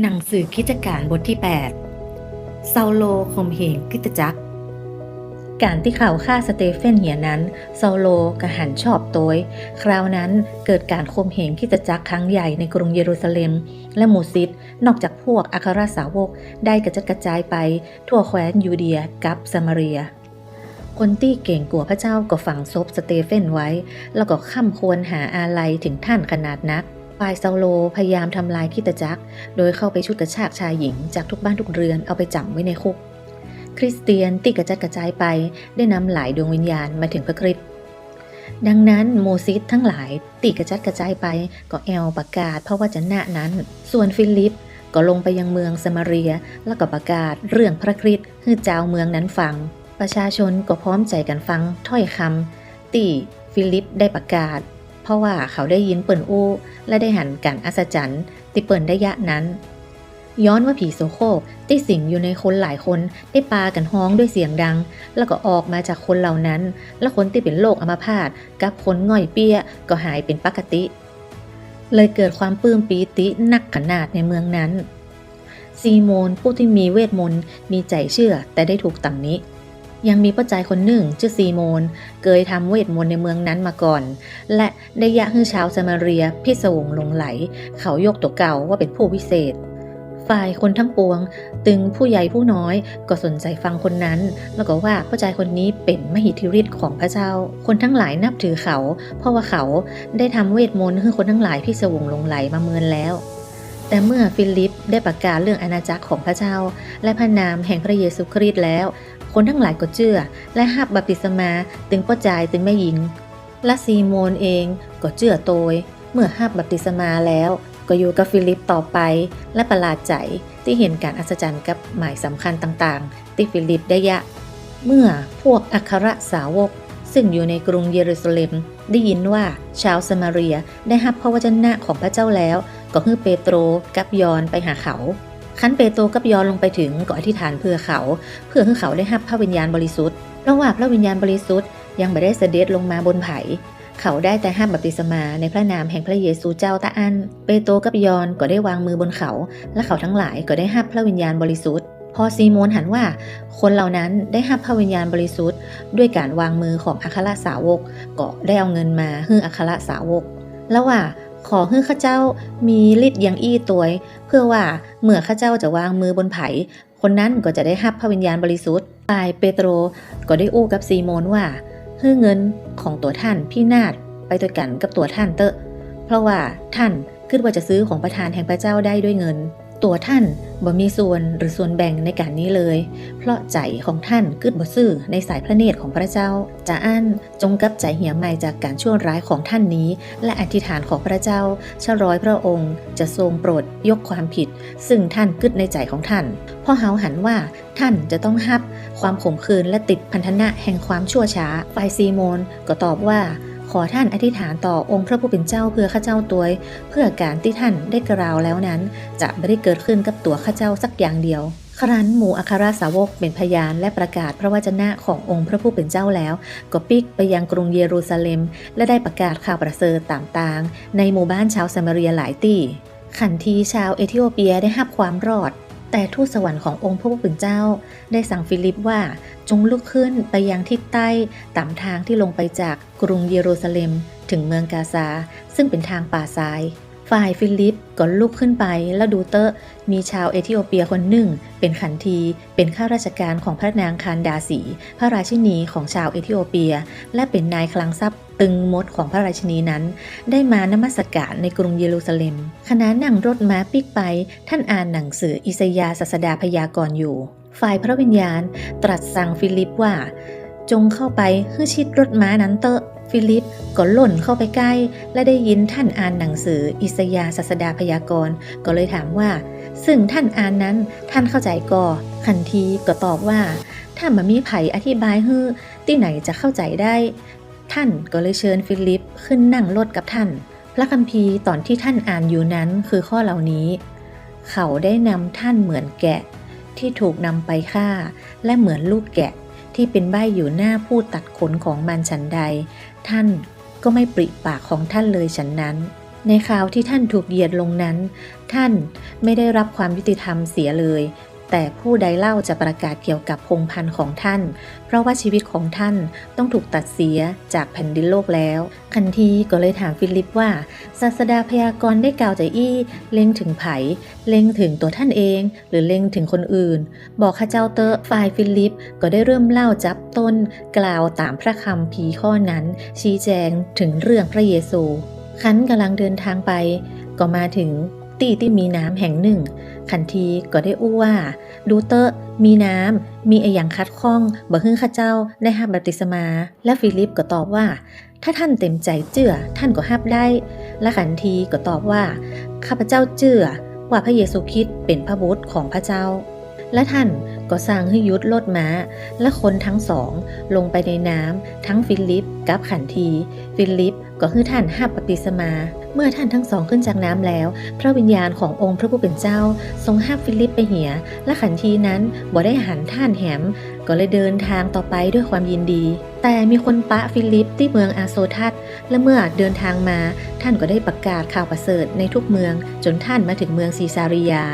หนังสือคริสตกาลบทที่8เซาโลข่มเหงคริสตจักรการที่เขาฆ่าสเตเฟนเหียนั้นเซาโลกระหันชอบโตยคราวนั้นเกิดการข่มเหงคริสตจักรครั้งใหญ่ในกรุงเยรูซาเล็มและหมู่ซิดนอกจากพวกอัครสาวกได้กระจัดกระจายไปทั่วแคว้นยูเดียกับซามาเรียคนที่เก่งกว่าพระเจ้าก็ฝังศพสเตเฟนไว้แล้วก็ข้ามควรหาอาลัยถึงท่านขนาดนักฝ่ายเซาโลพยายามทำลายคริสตจักรโดยเข้าไปฉุดกระชากชายหญิงจากทุกบ้านทุกเรือนเอาไปจับไว้ในคุกคริสเตียนที่กระจัดกระจายไปได้นำหลายดวงวิญญาณมาถึงพระคริสต์ดังนั้นโมซิสทั้งหลายตีกระจัดกระจายไปก็แอลประกาศพระวจนะนั้นส่วนฟิลิปก็ลงไปยังเมืองซามาเรียแล้วก็ประกาศเรื่องพระคริสต์ให้เจ้าเมืองนั้นฟังประชาชนก็พร้อมใจกันฟังถ้อยคำที่ฟิลิปได้ประกาศเพราะว่าเขาได้ยินเปิ่นอู้และได้หันการอัศจรรย์ที่เปิ่นได้ยะนั้นย้อนว่าผีโสโครกที่สิงอยู่ในคนหลายคนได้ปากันฮ้องด้วยเสียงดังแล้วก็ออกมาจากคนเหล่านั้นและคนที่เป็นโรคอัมพาตกับคนง่อยเปี้ยก็หายเป็นปกติเลยเกิดความปลื้มปีตินักขนาดในเมืองนั้นซีโมนผู้ที่มีเวทมนต์มีใจเชื่อแต่ได้ถูกตำหนิยังมีป้าใจคนหนึ่งชื่อซีโมนเคยทำเวทมนต์ในเมืองนั้นมาก่อนและได้ยะให้ชาวซามาเรียพิศวงหลงไหลเขายกตัวเก่าว่าเป็นผู้วิเศษฝ่ายคนทั้งปวงตึงผู้ใหญ่ผู้น้อยก็สนใจฟังคนนั้นแล้วก็ว่าป้าใจคนนี้เป็นมหิทธิฤทธิ์ของพระเจ้าคนทั้งหลายนับถือเขาเพราะว่าเขาได้ทำเวทมนต์ให้คนทั้งหลายพิศวงหลงไหลมาเมินแล้วแต่เมื่อฟิลิปได้ประกาศเรื่องอาณาจักรของพระเจ้าและพระนามแห่งพระเยซูคริสต์แล้วคนทั้งหลายก็เชื่อและรับบัพติศมาตึงป้าใจตึงแม่หญิงและซีโมนเองก็เชื่อโตยเมื่อรับบัพติศมาแล้วก็อยู่กับฟิลิปต่อไปและประหลาดใจที่เห็นการอัศจรรย์กับหมายสำคัญต่างๆที่ฟิลิปได้ยะเมื่อพวกอัครสาวกซึ่งอยู่ในกรุงเยรูซาเล็มได้ยินว่าชาวซามาเรียได้รับพระวจนะของพระเจ้าแล้วก็ให้เปโตรกับยอห์นไปหาเขาคันเปโตรกับยอห์นลงไปถึงก็อธิษฐานเพื่อให้เขาได้รับพระวิญญาณบริสุทธิ์เพราะว่าพระวิญญาณบริสุทธิ์ยังไม่ได้เสด็จลงมาบนไผ่เขาได้แต่รับบัพติศมาในพระนามแห่งพระเยซูเจ้าตาอันเปโตรกับยอห์นก็ได้วางมือบนเขาและเขาทั้งหลายก็ได้รับพระวิญญาณบริสุทธิ์พอซีโมนหันว่าคนเหล่านั้นได้รับพระวิญญาณบริสุทธิ์ด้วยการวางมือของอัครสาวกก็ได้เอาเงินมาให้อัครสาวกแล้วว่าขอให้ข้าเจ้ามีฤทธิ์อย่างอี้ตัวเพื่อว่าเมื่อข้าเจ้าจะวางมือบนไผ่คนนั้นก็จะได้รับพระวิญญาณบริสุทธิ์ฝ่ายเปโตรก็ได้อู้กับซีโมนว่าให้เงินของตัวท่านพี่นาฏไปด้วยกันกับตัวท่านเตอะเพราะว่าท่านคิดว่าจะซื้อของประทานแห่งพระเจ้าได้ด้วยเงินตัวท่านบ่มีส่วนหรือส่วนแบ่งในการนี้เลยเพราะใจของท่านคิดบ่ซื่อในสายพระเนตรของพระเจ้าจะอั้นจงกับใจเหี่ยใหม่จากการชั่วร้ายของท่านนี้และอธิษฐานของพระเจ้าชะร้อยพระองค์จะทรงโปรดยกความผิดซึ่งท่านคิดในใจของท่านเพราะเฮาหันว่าท่านจะต้องรับความขมขื่นและติดพันธนะแห่งความชั่วช้าฝ่ายซีโมนก็ตอบว่าขอท่านอธิษฐานต่อองค์พระผู้เป็นเจ้าเพื่อข้าเจ้าตัวเพื่อการที่ท่านได้กล่าวแล้วนั้นจะไม่ได้เกิดขึ้นกับตัวข้าเจ้าสักอย่างเดียวครั้นหมู่อัครสาวกเป็นพยานและประกาศพระวจนะขององค์พระผู้เป็นเจ้าแล้วก็ปิกไปยังกรุงเยรูซาเล็มและได้ประกาศข่าวประเสริฐต่างๆในหมู่บ้านชาวซามาเรียหลายที่ขันทีชาวเอธิโอเปียได้รับความรอดแต่ทูตสวรรค์ขององค์พระผู้เป็นเจ้าได้สั่งฟิลิปว่าจงลุกขึ้นไปยังทิศใต้ตามทางที่ลงไปจากกรุงเยรูซาเล็มถึงเมืองกาซาซึ่งเป็นทางป่าทรายฝ่ายฟิลิปก็ลุกขึ้นไปแล้วดูเตอะมีชาวเอธิโอเปียคนหนึ่งเป็นขันทีเป็นข้าราชการของพระนางคานดาสีพระราชินีของชาวเอธิโอเปียและเป็นนายคลังทรัพย์ตึงมดของพระราชินีนั้นได้มานมัสการในกรุงเยรูซาเล็มขณะนั่งรถม้าปิกไปท่านอ่านหนังสืออิสยาห์ศาสดาพยากรณ์อยู่ฝ่ายพระวิญญาณตรัสสั่งฟิลิปว่าจงเข้าไปให้ชิดรถม้านั้นเตอะฟิลิปก็หล่นเข้าไปใกล้และได้ยินท่านอ่านหนังสืออิสยาห์ศาสดาพยากรณ์ก็เลยถามว่าซึ่งท่านอ่านนั้นท่านเข้าใจก่อขันทีก็ตอบว่าถ้ามันมีไผอธิบายให้ที่ไหนจะเข้าใจได้ท่านก็เลยเชิญฟิลิปขึ้นนั่งรถกับท่านพระคัมภีร์ตอนที่ท่านอ่านอยู่นั้นคือข้อเหล่านี้เขาได้นำท่านเหมือนแกะที่ถูกนำไปฆ่าและเหมือนลูกแกะที่เป็นใบ้อยู่หน้าผู้ตัดขนของมันฉันใดท่านก็ไม่ปริปากของท่านเลยฉันนั้นในคราวที่ท่านถูกเหยียดลงนั้น ท่านไม่ได้รับความยุติธรรมเสียเลย แต่ผู้ใดเล่าจะประกาศเกี่ยวกับพงศ์พันธุ์ของท่านเพราะว่าชีวิตของท่านต้องถูกตัดเสียจากแผ่นดินโลกแล้วคันทีก็เลยถามฟิลิปว่าศาสดาพยากรณ์ได้กล่าวใจอี้เล็งถึงไผเล็งถึงตัวท่านเองหรือเล็งถึงคนอื่นบอกข้าเจ้าเตอะฝ่ายฟิลิปก็ได้เริ่มเล่าจับต้นกล่าวตามพระคัมภีร์ข้อนั้นชี้แจงถึงเรื่องพระเยซูคันกำลังเดินทางไปก็มาถึงที่มีน้ำแห่งหนึ่งคันทีก็ได้อู้ว่าดูเตอะมีน้ำมีอย่างคัดข้องบ่ฮึ่งข้าเจ้าได้รับบัพติศมาและฟิลิปก็ตอบว่าถ้าท่านเต็มใจเชื่อท่านก็รับได้และคันทีก็ตอบว่าข้าพเจ้าเชื่อว่าพระเยซูคริสต์เป็นพระบุตรของพระเจ้าและท่านก็สั่งให้ยุดรถม้าและคนทั้งสองลงไปในน้ำทั้งฟิลิปกับขันทีฟิลิปก็ให้ท่านรับบัพติศมาเมื่อท่านทั้งสองขึ้นจากน้ำแล้วพระวิญญาณขององค์พระผู้เป็นเจ้าทรงรับฟิลิปไปเหียและขันทีนั้นบ่ได้หันท่านแหมก็เลยเดินทางต่อไปด้วยความยินดีแต่มีคนปะฟิลิปที่เมืองอาโซทัสและเมื่อเดินทางมาท่านก็ได้ประกาศข่าวประเสริฐในทุกเมืองจนท่านมาถึงเมืองซีซาริยา